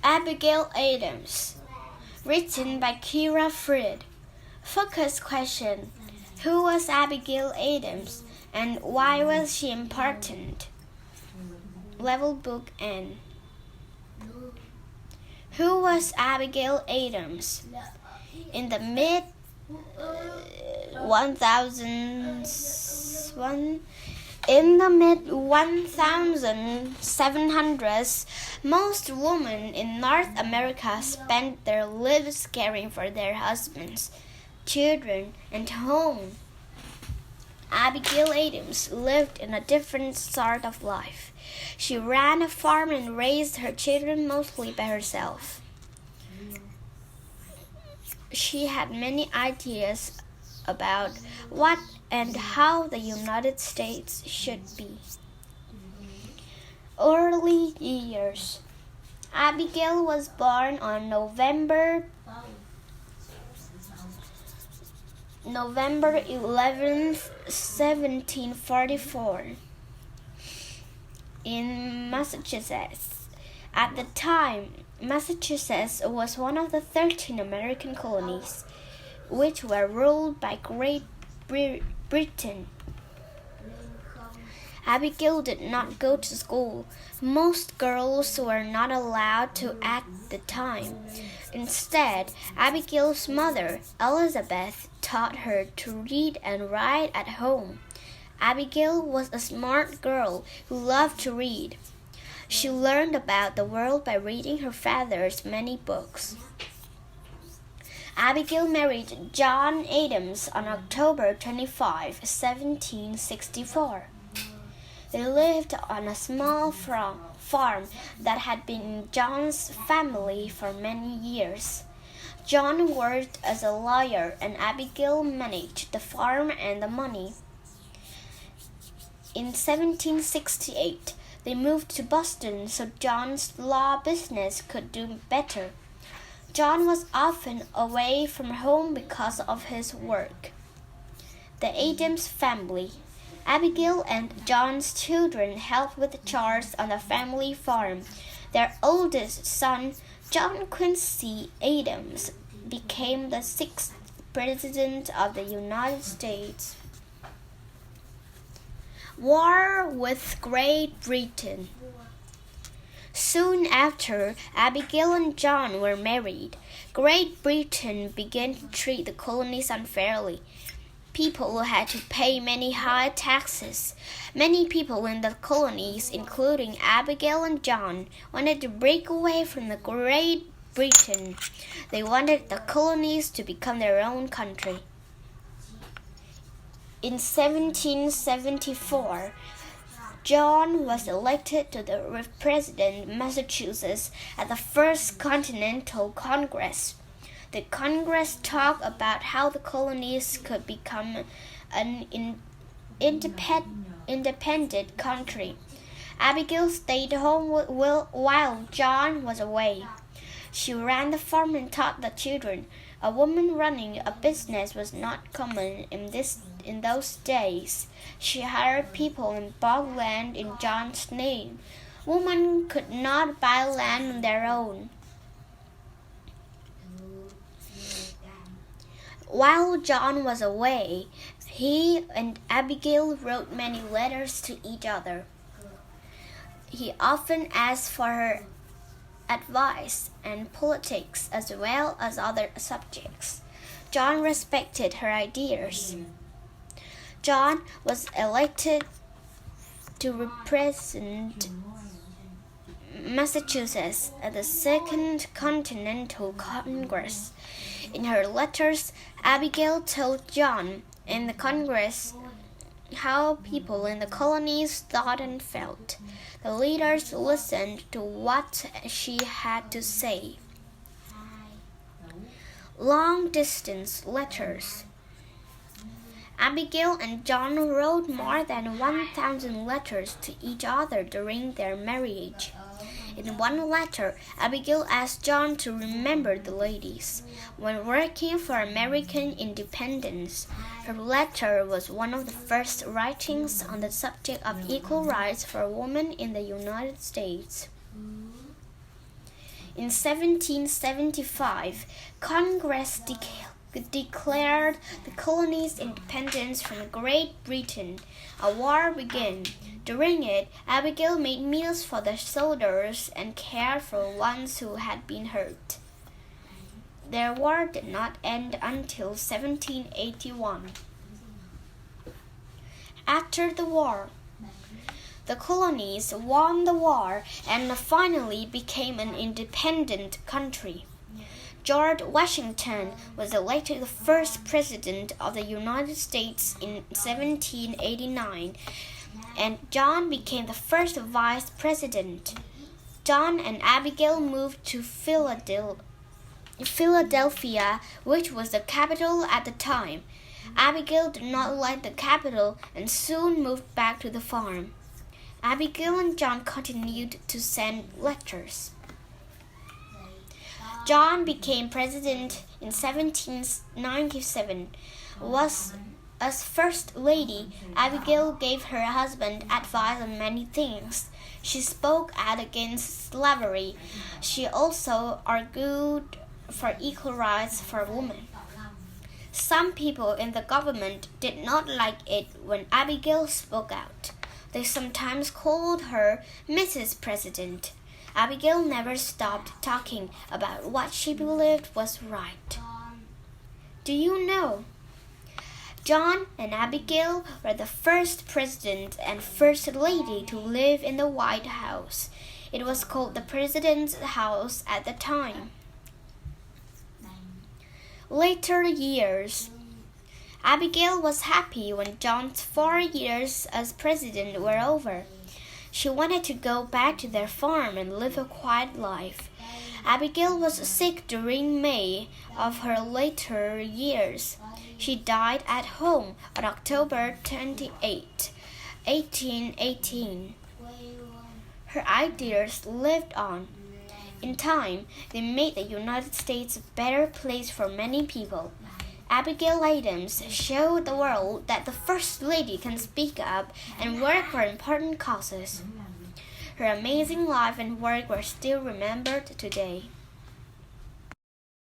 Abigail Adams. Written by Kira Fried. Focus question. Who was Abigail Adams and why was she important? Level Book N. Who was Abigail Adams? In the mid 1700s, most women in North America spent their lives caring for their husbands, children, and home. Abigail Adams lived in a different sort of life. She ran a farm and raised her children mostly by herself. She had many ideas about what and how the United States should be. Early years. Abigail was born on November 11th, 1744, in Massachusetts. At the time, Massachusetts was one of the 13 American colonies, which were ruled by Great Britain. Abigail did not go to school. Most girls were not allowed to at the time. Instead, Abigail's mother, Elizabeth, taught her to read and write at home. Abigail was a smart girl who loved to read. She learned about the world by reading her father's many books. Abigail married John Adams on October 25, 1764. They lived on a small farm that had been in John's family for many years. John worked as a lawyer and Abigail managed the farm and the money. In 1768, they moved to Boston so John's law business could do better. John was often away from home because of his work. The Adams family. Abigail and John's children helped with the chores on the family farm. Their oldest son, John Quincy Adams, became the 6th President of the United States. War with Great Britain. Soon after Abigail and John were married, Great Britain began to treat the colonies unfairly. People had to pay many high taxes. Many people in the colonies, including Abigail and John, wanted to break away from the Great Britain. They wanted the colonies to become their own country. In 1774, John was elected to the President of Massachusetts at the First Continental Congress. The Congress talked about how the colonies could become an independent country. Abigail stayed home while John was away. She ran the farm and taught the children. A woman running a business was not common in those days. She hired people and bought land in John's name. Women could not buy land on their own. While John was away, he and Abigail wrote many letters to each other. He often asked for her advice and politics as well as other subjects. John respected her ideas. John was elected to represent Massachusetts at the Second Continental Congress. In her letters, Abigail told John and the Congress how people in the colonies thought and felt. The leaders listened to what she had to say. Long-distance letters. Abigail and John wrote more than 1,000 letters to each other during their marriage. In one letter, Abigail asked John to remember the ladies. When working for American independence, her letter was one of the first writings on the subject of equal rights for women in the United States. In 1775, Congress declared the colony's independence from Great Britain. A war began. During it, Abigail made meals for the soldiers and cared for ones who had been hurt. Their war did not end until 1781. After the war, the colonies won the war and finally became an independent country. George Washington was elected the first president of the United States in 1789, and John became the first vice president. John and Abigail moved to Philadelphia, which was the capital at the time. Abigail did not like the capital and soon moved back to the farm. Abigail and John continued to send letters. John became president in 1797. As First Lady, Abigail gave her husband advice on many things. She spoke out against slavery. She also argued for equal rights for women. Some people in the government did not like it when Abigail spoke out. They sometimes called her Mrs. President. Abigail never stopped talking about what she believed was right. Do you know? John and Abigail were the first president and first lady to live in the White House. It was called the President's House at the time. Later years. Abigail was happy when John's 4 years as president were over. She wanted to go back to their farm and live a quiet life. Abigail was sick during May of her later years. She died at home on October 28, 1818. Her ideas lived on. In time, they made the United States a better place for many people. Abigail Adams showed the world that the First Lady can speak up and work for important causes. Her amazing life and work were still remembered today.